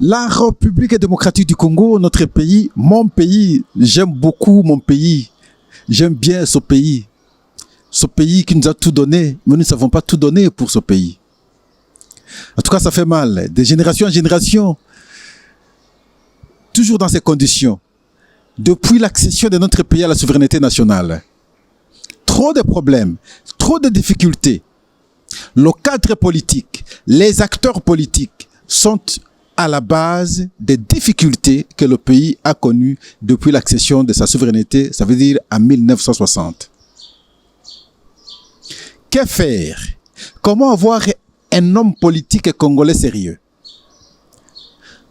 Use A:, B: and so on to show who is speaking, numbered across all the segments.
A: La République démocratique du Congo, notre pays, mon pays, j'aime beaucoup mon pays. J'aime bien ce pays. Ce pays qui nous a tout donné, mais nous ne savons pas tout donner pour ce pays. En tout cas, ça fait mal. De génération en génération, toujours dans ces conditions. Depuis l'accession de notre pays à la souveraineté nationale, trop de problèmes, trop de difficultés. Le cadre politique, les acteurs politiques sont à la base des difficultés que le pays a connues depuis l'accession de sa souveraineté, ça veut dire en 1960. Que faire? Comment avoir un homme politique congolais sérieux?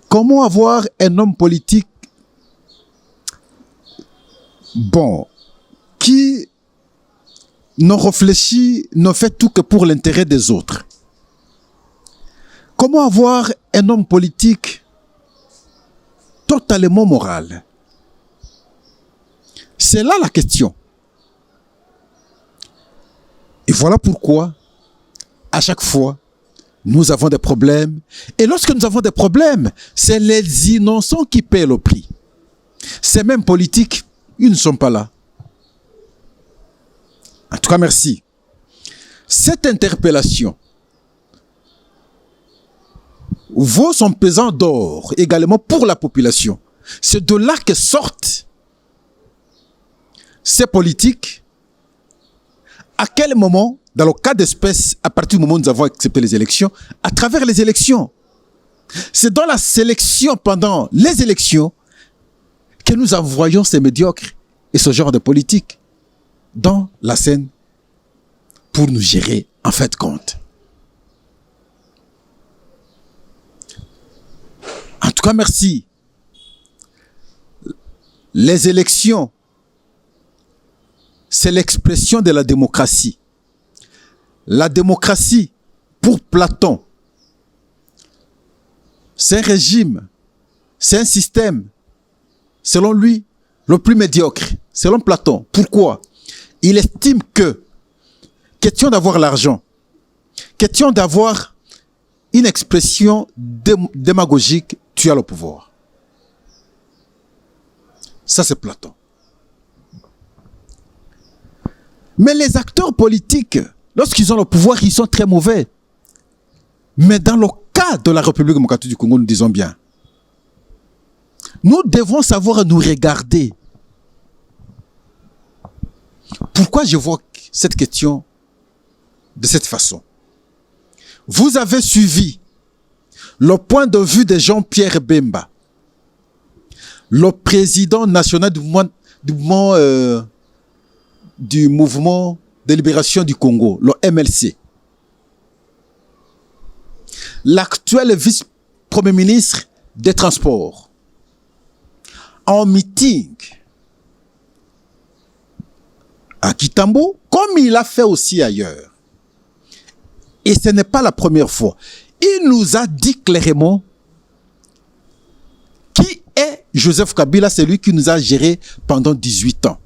A: Comment avoir un homme politique qui ne réfléchit, ne fait tout que pour l'intérêt des autres? Comment avoir un homme politique totalement moral? C'est là la question. Et voilà pourquoi, à chaque fois, nous avons des problèmes. Et lorsque nous avons des problèmes, c'est les innocents qui paient le prix. Ces mêmes politiques, ils ne sont pas là. En tout cas, merci. Cette interpellation vaut son pesant d'or également pour la population. C'est de là que sortent ces politiques. À quel moment, dans le cas d'espèce, à partir du moment où nous avons accepté les élections, à travers les élections, c'est dans la sélection pendant les élections que nous envoyons ces médiocres et ce genre de politique dans la scène pour nous gérer en fait compte. En tout cas, merci. Les élections, c'est l'expression de la démocratie. La démocratie, pour Platon, c'est un régime, c'est un système, selon lui, le plus médiocre, selon Platon. Pourquoi? Il estime que, question d'avoir l'argent, question d'avoir une expression démagogique, tu as le pouvoir. Ça, c'est Platon. Mais les acteurs politiques, lorsqu'ils ont le pouvoir, ils sont très mauvais. Mais dans le cas de la République démocratique du Congo, nous disons bien, nous devons savoir nous regarder. Pourquoi j'évoque cette question de cette façon? Vous avez suivi le point de vue de Jean-Pierre Bemba, le président national du mouvement de libération du Congo, le MLC. L'actuel vice-premier ministre des Transports, en meeting à Kitambo, comme il a fait aussi ailleurs. Et ce n'est pas la première fois. Il nous a dit clairement qui est Joseph Kabila, celui qui nous a géré pendant 18 ans.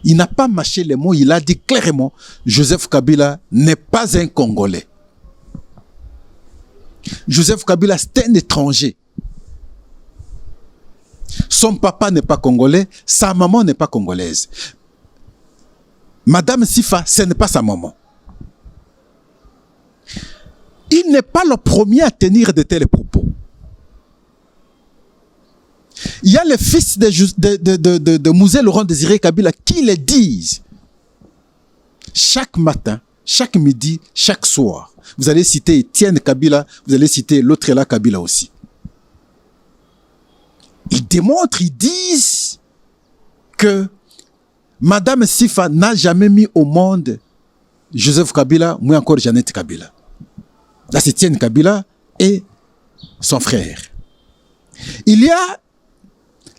A: Il n'a pas mâché les mots, il a dit clairement, Joseph Kabila n'est pas un Congolais. Joseph Kabila, c'est un étranger. Son papa n'est pas congolais, sa maman n'est pas congolaise. Madame Sifa, ce n'est pas sa maman. Il n'est pas le premier à tenir de tels propos. Il y a les fils de Mouzé Laurent Désiré Kabila qui le disent. Chaque matin, chaque midi, chaque soir. Vous allez citer Étienne Kabila, vous allez citer l'autre là Kabila aussi. Ils démontrent, ils disent que Madame Sifa n'a jamais mis au monde Joseph Kabila, moi encore Jeannette Kabila. Là, c'est Étienne Kabila et son frère. Il y a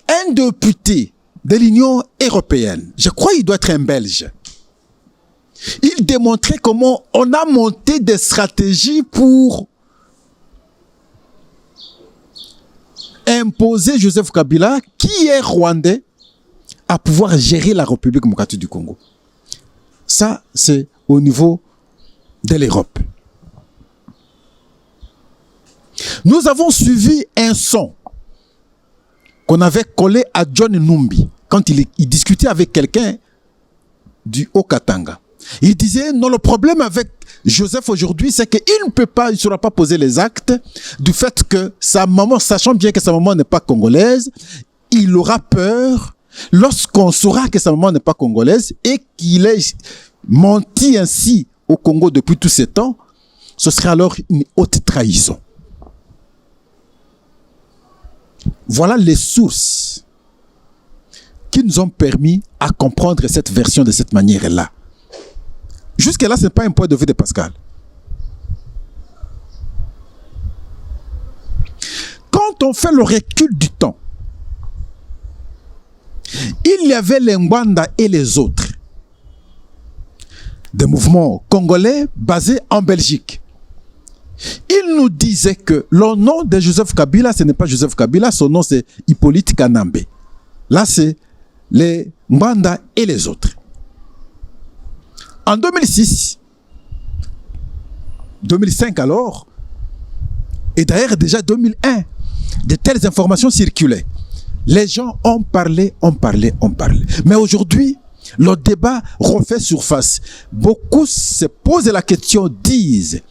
A: un député de l'Union européenne, je crois qu'il doit être un Belge. Il démontrait comment on a monté des stratégies pour imposer Joseph Kabila, qui est rwandais, à pouvoir gérer la République démocratique du Congo. Ça, c'est au niveau de l'Europe. Nous avons suivi un son qu'on avait collé à John Numbi quand il discutait avec quelqu'un du Haut-Katanga. Il disait, non, le problème avec Joseph aujourd'hui, c'est qu'il ne sera pas poser les actes du fait que sa maman, sachant bien que sa maman n'est pas congolaise, il aura peur lorsqu'on saura que sa maman n'est pas congolaise et qu'il ait menti ainsi au Congo depuis tous ces temps, ce serait alors une haute trahison. Voilà les sources qui nous ont permis à comprendre cette version de cette manière-là. Jusque-là, ce n'est pas un point de vue de Pascal. Quand on fait le recul du temps, il y avait les Ngwanda et les autres, des mouvements congolais basés en Belgique. Il nous disait que le nom de Joseph Kabila, ce n'est pas Joseph Kabila, son nom c'est Hippolyte Kanambe. Là, c'est les Ngwanda et les autres. En 2006, 2005 alors, et d'ailleurs déjà 2001, de telles informations circulaient. Les gens ont parlé. Mais aujourd'hui, le débat refait surface. Beaucoup se posent la question, disent,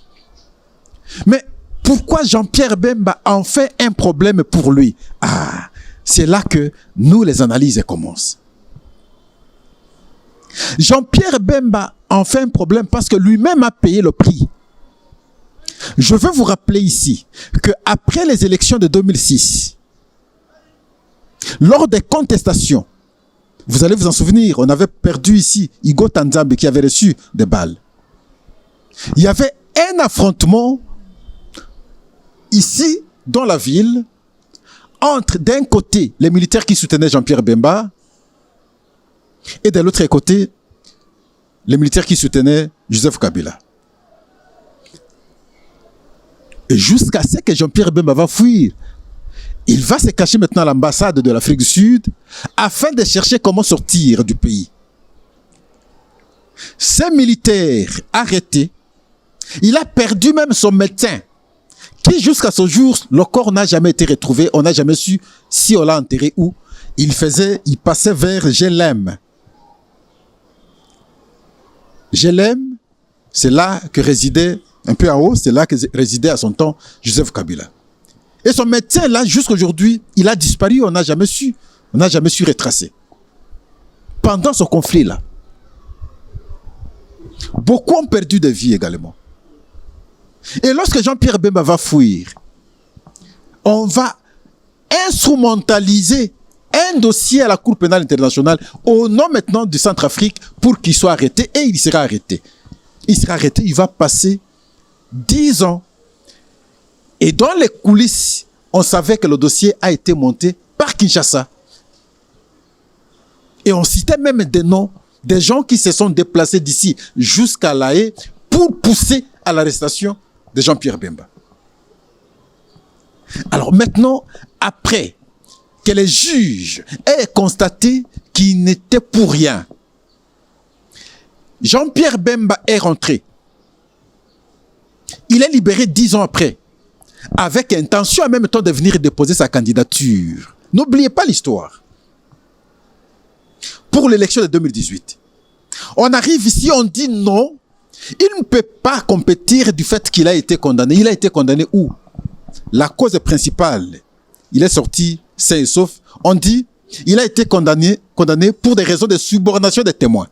A: mais pourquoi Jean-Pierre Bemba en fait un problème pour lui? Ah, c'est là que nous, les analyses commencent. Jean-Pierre Bemba en fait un problème parce que lui-même a payé le prix. Je veux vous rappeler ici qu'après les élections de 2006, lors des contestations, vous allez vous en souvenir, on avait perdu ici Igo Tanzambe qui avait reçu des balles. Il y avait un affrontement ici, dans la ville, entre d'un côté les militaires qui soutenaient Jean-Pierre Bemba et de l'autre côté les militaires qui soutenaient Joseph Kabila. Et jusqu'à ce que Jean-Pierre Bemba va fuir, il va se cacher maintenant à l'ambassade de l'Afrique du Sud afin de chercher comment sortir du pays. Ces militaires arrêtés, il a perdu même son médecin qui jusqu'à ce jour, le corps n'a jamais été retrouvé, on n'a jamais su si on l'a enterré où. Il passait vers Gelem. Gelem, c'est là que résidait, un peu en haut, c'est là que résidait à son temps Joseph Kabila. Et son médecin, là, jusqu'à aujourd'hui, il a disparu, on n'a jamais su retracer. Pendant ce conflit-là, beaucoup ont perdu de vie également. Et lorsque Jean-Pierre Bemba va fuir, on va instrumentaliser un dossier à la Cour pénale internationale au nom maintenant du Centrafrique pour qu'il soit arrêté, et il sera arrêté. Il sera arrêté, il va passer 10 ans. Et dans les coulisses, on savait que le dossier a été monté par Kinshasa. Et on citait même des noms des gens qui se sont déplacés d'ici jusqu'à La Haye pour pousser à l'arrestation de Jean-Pierre Bemba. Alors maintenant, après que les juges aient constaté qu'il n'était pour rien, Jean-Pierre Bemba est rentré. Il est libéré 10 ans après, avec intention en même temps de venir déposer sa candidature. N'oubliez pas l'histoire. Pour l'élection de 2018. On arrive ici, on dit non, il ne peut pas compétir du fait qu'il a été condamné. Il a été condamné où? La cause principale, il est sorti sain et sauf. On dit, il a été condamné pour des raisons de subornation des témoins.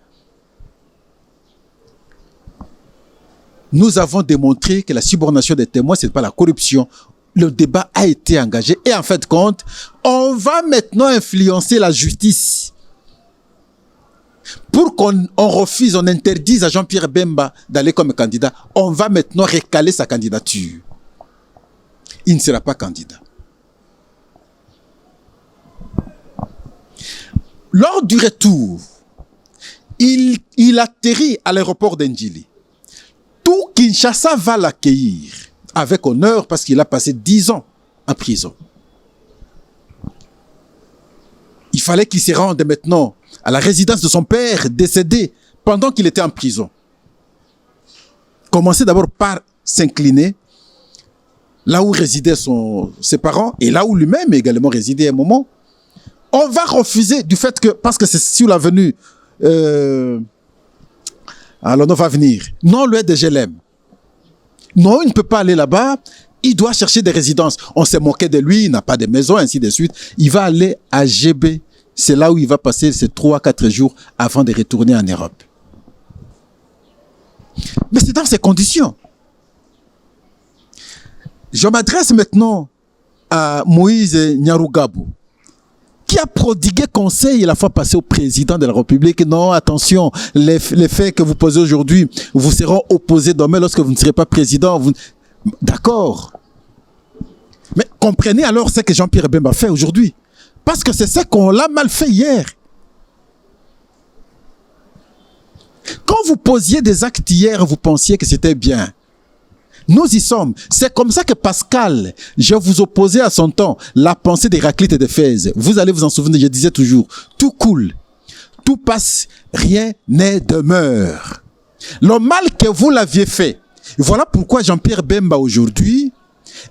A: Nous avons démontré que la subornation des témoins, ce n'est pas la corruption. Le débat a été engagé et en fait de compte, on va maintenant influencer la justice. Pour qu'on refuse, on interdise à Jean-Pierre Bemba d'aller comme candidat, on va maintenant recaler sa candidature. Il ne sera pas candidat. Lors du retour, il atterrit à l'aéroport d'Ndjili. Tout Kinshasa va l'accueillir avec honneur parce qu'il a passé 10 ans en prison. Il fallait qu'il se rende maintenant à la résidence de son père décédé pendant qu'il était en prison. Commencez d'abord par s'incliner là où résidaient ses parents, et là où lui-même également résidait à un moment, on va refuser du fait que, parce que c'est sur l'avenue, alors on va venir. Non, le DGLM. Non, il ne peut pas aller là-bas. Il doit chercher des résidences. On s'est moqué de lui, il n'a pas de maison, ainsi de suite. Il va aller à GB. C'est là où il va passer ces 3-4 jours avant de retourner en Europe. Mais c'est dans ces conditions. Je m'adresse maintenant à Moïse Nyarugabo, qui a prodigué conseil la fois passée au président de la République. Non, attention, les faits que vous posez aujourd'hui vous seront opposés demain lorsque vous ne serez pas président. D'accord. Mais comprenez alors ce que Jean-Pierre Bemba fait aujourd'hui. Parce que c'est ce qu'on l'a mal fait hier. Quand vous posiez des actes hier, vous pensiez que c'était bien. Nous y sommes. C'est comme ça que Pascal, je vous opposais à son temps la pensée d'Héraclite et d'Éphèse. Vous allez vous en souvenir, je disais toujours, tout coule, tout passe, rien n'est demeure. Le mal que vous l'aviez fait. Voilà pourquoi Jean-Pierre Bemba aujourd'hui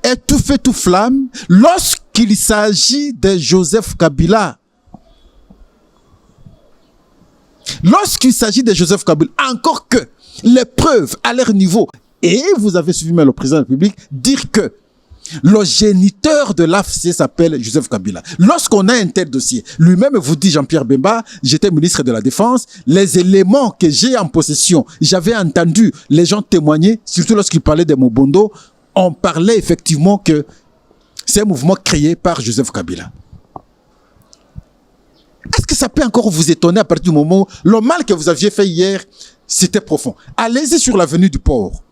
A: est tout feu, tout flamme lorsqu'il s'agit de Joseph Kabila. Lorsqu'il s'agit de Joseph Kabila, encore que les preuves à leur niveau, et vous avez suivi le président de la République dire que le géniteur de l'AFC s'appelle Joseph Kabila. Lorsqu'on a un tel dossier, lui-même vous dit Jean-Pierre Bemba, j'étais ministre de la Défense, les éléments que j'ai en possession, j'avais entendu les gens témoigner, surtout lorsqu'ils parlaient de Mobondo, on parlait effectivement que c'est un mouvement créé par Joseph Kabila. Est-ce que ça peut encore vous étonner à partir du moment où le mal que vous aviez fait hier, c'était profond? Allez-y sur l'avenue du Port.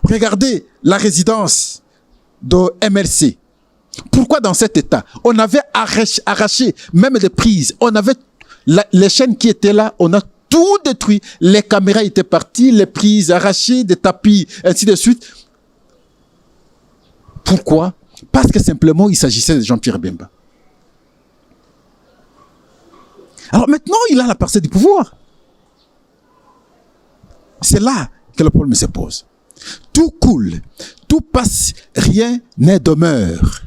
A: Regardez la résidence de MLC. Pourquoi dans cet état? On avait arraché même des prises. On avait les chaînes qui étaient là, on a tout détruit. Les caméras étaient parties, les prises arrachées, des tapis, ainsi de suite. Pourquoi? Parce que simplement, il s'agissait de Jean-Pierre Bemba. Alors maintenant, il a la parcelle du pouvoir. C'est là que le problème se pose. Tout coule, tout passe, rien n'est demeure.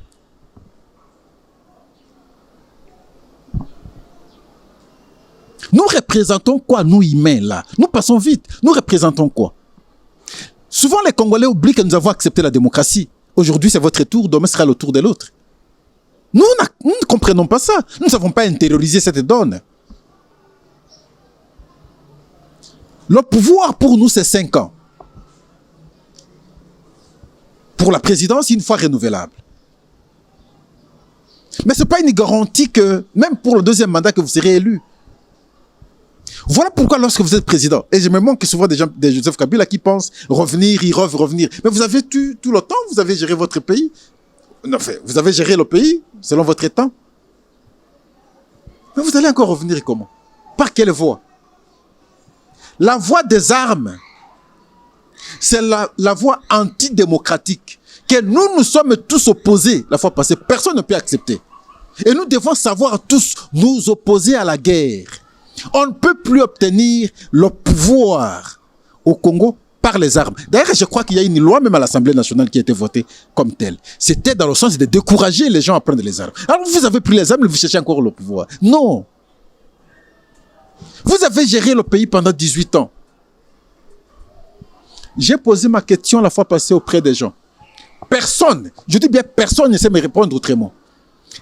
A: Nous représentons quoi, nous humains là? Nous passons vite. Nous représentons quoi? Souvent les Congolais oublient que nous avons accepté la démocratie. Aujourd'hui c'est votre tour, demain sera le tour de l'autre. Nous ne comprenons pas ça. Nous ne savons pas intérioriser cette donne. Le pouvoir pour nous c'est 5 ans. Pour la présidence, une fois renouvelable. Mais ce n'est pas une garantie que, même pour le deuxième mandat, que vous serez élu. Voilà pourquoi lorsque vous êtes président, et je me manque souvent des gens de Joseph Kabila qui pensent revenir, revenir. Mais vous avez tout le temps, vous avez géré votre pays. Enfin, vous avez géré le pays selon votre temps. Mais vous allez encore revenir comment? Par quelle voie? La voie des armes, c'est la voie antidémocratique que nous sommes tous opposés la fois passée. Personne ne peut accepter. Et nous devons savoir tous nous opposer à la guerre. On ne peut plus obtenir le pouvoir au Congo par les armes. D'ailleurs, je crois qu'il y a une loi même à l'Assemblée nationale qui a été votée comme telle. C'était dans le sens de décourager les gens à prendre les armes. Alors vous avez pris les armes et vous cherchez encore le pouvoir. Non. Vous avez géré le pays pendant 18 ans. J'ai posé ma question la fois passée auprès des gens. Personne, je dis bien personne ne sait me répondre autrement.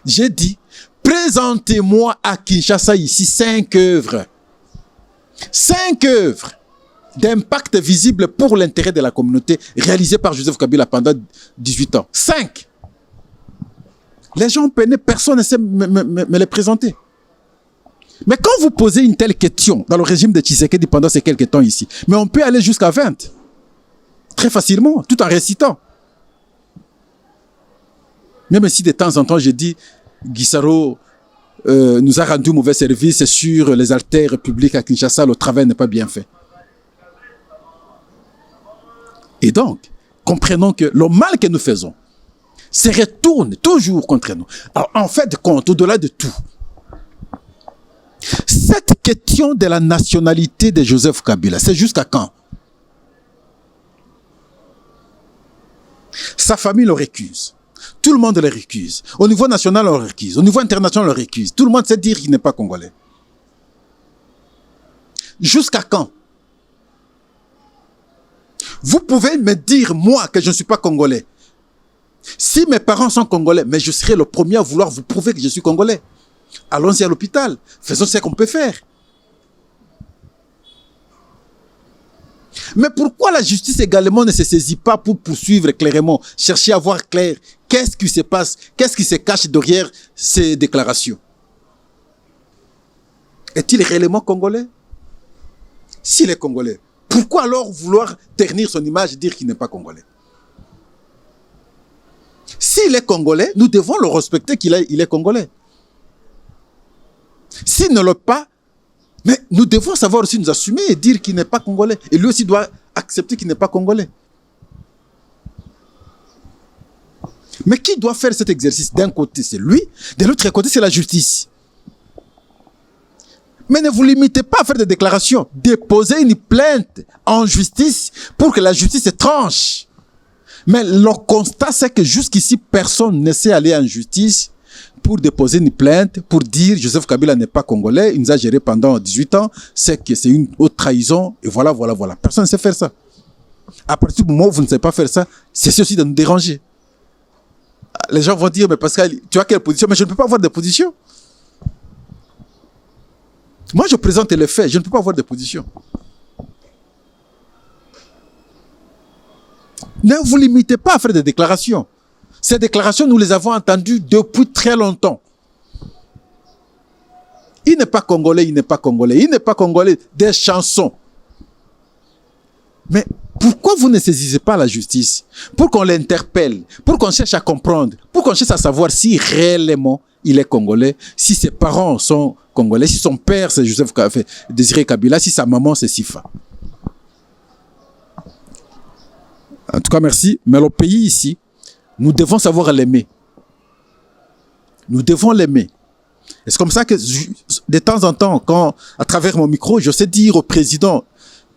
A: J'ai dit, présentez-moi à Kinshasa ici 5 œuvres. 5 œuvres d'impact visible pour l'intérêt de la communauté réalisées par Joseph Kabila pendant 18 ans. 5. Les gens peinaient, personne ne sait me les présenter. Mais quand vous posez une telle question dans le régime de Tshisekedi pendant ces quelques temps ici, mais on peut aller jusqu'à 20. Très facilement, tout en récitant. Même si de temps en temps, je dis, Guissaro nous a rendu mauvais service sur les artères publiques à Kinshasa, le travail n'est pas bien fait. Et donc, comprenons que le mal que nous faisons se retourne toujours contre nous. Alors, en fait de compte, au-delà de tout, cette question de la nationalité de Joseph Kabila, c'est jusqu'à quand? Sa famille le récuse. Tout le monde le récuse. Au niveau national, on le récuse. Au niveau international, on le récuse. Tout le monde sait dire qu'il n'est pas congolais. Jusqu'à quand? Vous pouvez me dire, moi, que je ne suis pas congolais. Si mes parents sont congolais, mais je serai le premier à vouloir vous prouver que je suis congolais. Allons-y à l'hôpital. Faisons ce qu'on peut faire. Mais pourquoi la justice également ne se saisit pas pour poursuivre clairement, chercher à voir clair, qu'est-ce qui se passe, qu'est-ce qui se cache derrière ces déclarations? Est-il réellement congolais? S'il est congolais, pourquoi alors vouloir ternir son image et dire qu'il n'est pas congolais? S'il est congolais, nous devons le respecter qu'il est congolais. S'il ne l'est pas, mais nous devons savoir aussi nous assumer et dire qu'il n'est pas congolais. Et lui aussi doit accepter qu'il n'est pas congolais. Mais qui doit faire cet exercice? D'un côté, c'est lui. De l'autre côté, c'est la justice. Mais ne vous limitez pas à faire des déclarations. Déposez une plainte en justice pour que la justice se tranche. Mais le constat, c'est que jusqu'ici, personne ne sait aller en justice pour déposer une plainte, pour dire Joseph Kabila n'est pas congolais, il nous a géré pendant 18 ans, c'est que c'est une haute trahison, et voilà. Personne ne sait faire ça. À partir du moment où vous ne savez pas faire ça, c'est aussi de nous déranger. Les gens vont dire, mais Pascal, tu as quelle position? Mais je ne peux pas avoir de position. Moi, je présente les faits, je ne peux pas avoir de position. Ne vous limitez pas à faire des déclarations. Ces déclarations, nous les avons entendues depuis très longtemps. Il n'est pas congolais, il n'est pas congolais, il n'est pas congolais, des chansons. Mais pourquoi vous ne saisissez pas la justice pour qu'on l'interpelle, pour qu'on cherche à comprendre, pour qu'on cherche à savoir si réellement il est congolais, si ses parents sont congolais, si son père c'est Joseph Désiré Kabila, si sa maman c'est Sifa. En tout cas, merci. Mais le pays ici, nous devons savoir l'aimer. Nous devons l'aimer. Et c'est comme ça que, de temps en temps, quand, à travers mon micro, je sais dire au président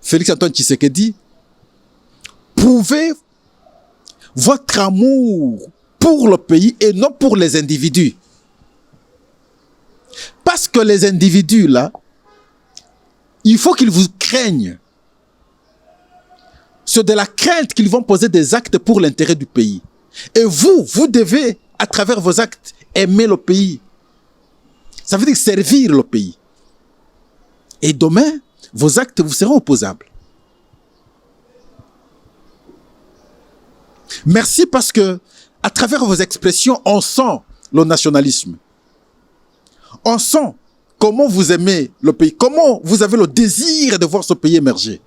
A: Félix-Antoine Tshisekedi, prouvez votre amour pour le pays et non pour les individus. Parce que les individus, là, il faut qu'ils vous craignent. C'est de la crainte qu'ils vont poser des actes pour l'intérêt du pays. Et vous devez, à travers vos actes, aimer le pays. Ça veut dire servir le pays. Et demain, vos actes vous seront opposables. Merci parce que, à travers vos expressions, on sent le nationalisme. On sent comment vous aimez le pays, comment vous avez le désir de voir ce pays émerger.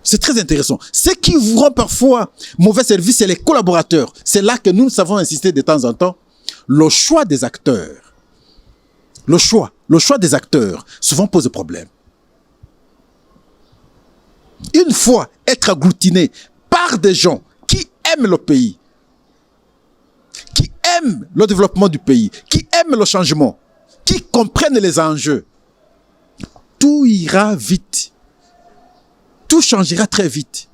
A: C'est très intéressant. Ce qui vous rend parfois mauvais service, c'est les collaborateurs. C'est là que nous savons insister de temps en temps. Le choix des acteurs. Le choix des acteurs souvent pose problème. Une fois être agglutiné par des gens qui aiment le pays, qui aiment le développement du pays, qui aiment le changement, qui comprennent les enjeux, tout ira vite. Tout changera très vite.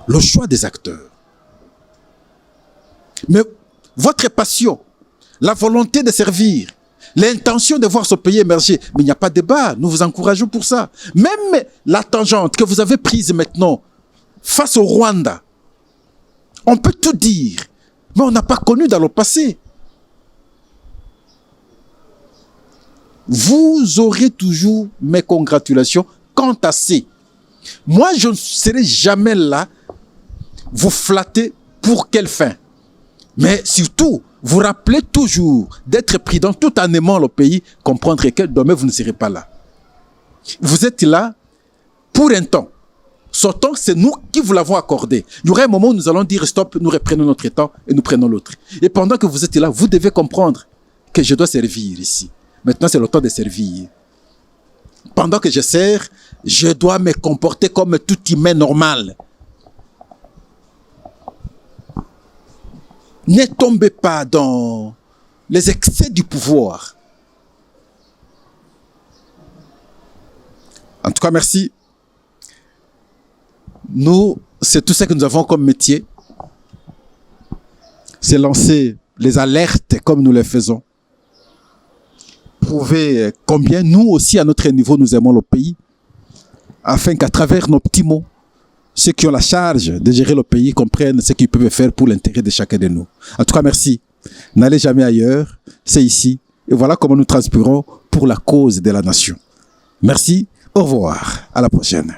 A: Le choix des acteurs. Mais votre passion, la volonté de servir, l'intention de voir ce pays émerger, mais il n'y a pas de débat, nous vous encourageons pour ça. Même la tangente que vous avez prise maintenant face au Rwanda, on peut tout dire, mais on n'a pas connu dans le passé. Vous aurez toujours mes congratulations quant à ces. Moi, je ne serai jamais là vous flatter pour quelle fin. Mais surtout, vous rappelez toujours d'être prudent tout en aimant le pays, comprendre que demain vous ne serez pas là. Vous êtes là pour un temps. Ce temps, c'est nous qui vous l'avons accordé. Il y aura un moment où nous allons dire stop, nous reprenons notre temps et nous prenons l'autre. Et pendant que vous êtes là, vous devez comprendre que je dois servir ici. Maintenant, c'est le temps de servir. Pendant que je sers, je dois me comporter comme tout humain normal. Ne tombez pas dans les excès du pouvoir. En tout cas, merci. Nous, c'est tout ce que nous avons comme métier. C'est lancer les alertes comme nous les faisons. Prouver combien nous aussi, à notre niveau, nous aimons le pays. Afin qu'à travers nos petits mots, ceux qui ont la charge de gérer le pays comprennent ce qu'ils peuvent faire pour l'intérêt de chacun de nous. En tout cas, merci. N'allez jamais ailleurs. C'est ici. Et voilà comment nous transpirons pour la cause de la nation. Merci. Au revoir. À la prochaine.